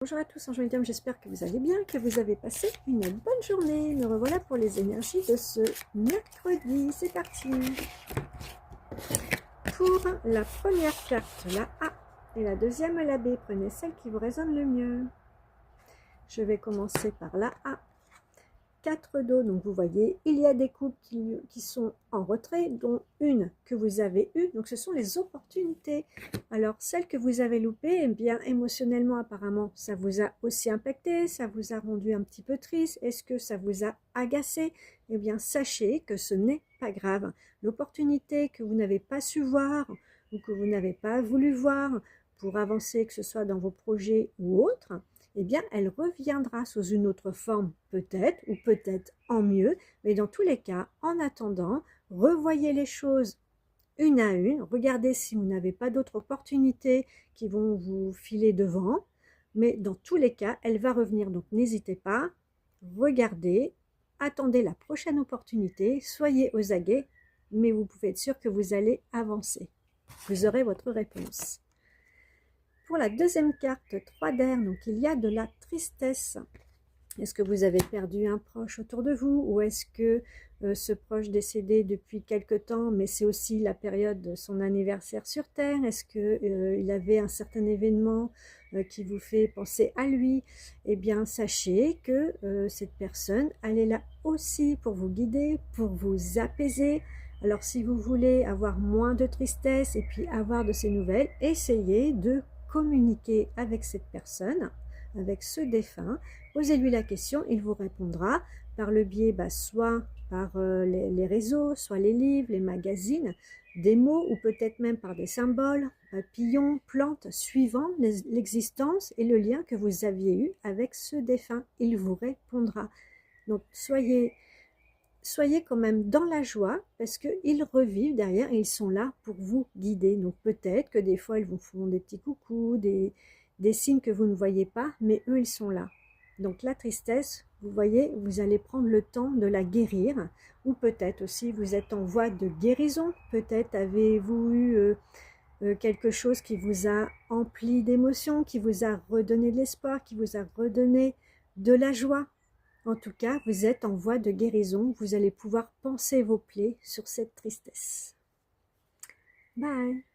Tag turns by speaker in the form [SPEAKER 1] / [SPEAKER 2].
[SPEAKER 1] Bonjour à tous, j'espère que vous allez bien, que vous avez passé une bonne journée. Me revoilà pour les énergies de ce mercredi. C'est parti. Pour la première carte, la A, et la deuxième, la B. Prenez celle qui vous résonne le mieux. Je vais commencer par la A. 4 d'eau, donc vous voyez, il y a des couples qui sont en retrait, dont une que vous avez eue, donc ce sont les opportunités. Alors, celle que vous avez loupée, eh bien, émotionnellement, apparemment, ça vous a aussi impacté, ça vous a rendu un petit peu triste, est-ce que ça vous a agacé? Eh bien, sachez que ce n'est pas grave. L'opportunité que vous n'avez pas su voir, ou que vous n'avez pas voulu voir, pour avancer, que ce soit dans vos projets ou autres, eh bien, elle reviendra sous une autre forme, peut-être, ou peut-être en mieux, mais dans tous les cas, en attendant, revoyez les choses une à une, regardez si vous n'avez pas d'autres opportunités qui vont vous filer devant, mais dans tous les cas, elle va revenir, donc n'hésitez pas, regardez, attendez la prochaine opportunité, soyez aux aguets, mais vous pouvez être sûr que vous allez avancer. Vous aurez votre réponse. Pour la deuxième carte, 3 d'air, donc il y a de la tristesse. Est-ce que vous avez perdu un proche autour de vous, ou est-ce que ce proche décédé depuis quelque temps, mais c'est aussi la période de son anniversaire sur Terre? Est-ce qu'il avait un certain événement qui vous fait penser à lui? Eh bien, sachez que cette personne, elle est là aussi pour vous guider, pour vous apaiser. Alors, si vous voulez avoir moins de tristesse et puis avoir de ces nouvelles, essayez de communiquer avec cette personne, avec ce défunt. Posez-lui la question, il vous répondra par le biais, soit par les réseaux, soit les livres, les magazines, des mots ou peut-être même par des symboles, papillons, plantes, suivant l'existence et le lien que vous aviez eu avec ce défunt. Il vous répondra. Donc soyez quand même dans la joie, parce qu'ils revivent derrière et ils sont là pour vous guider. Donc peut-être que des fois ils vous font des petits coucous, des signes que vous ne voyez pas, mais eux ils sont là. Donc la tristesse, vous voyez, vous allez prendre le temps de la guérir, ou peut-être aussi vous êtes en voie de guérison, peut-être avez-vous eu quelque chose qui vous a empli d'émotions, qui vous a redonné de l'espoir, qui vous a redonné de la joie. En tout cas, vous êtes en voie de guérison, vous allez pouvoir panser vos plaies sur cette tristesse. Bye!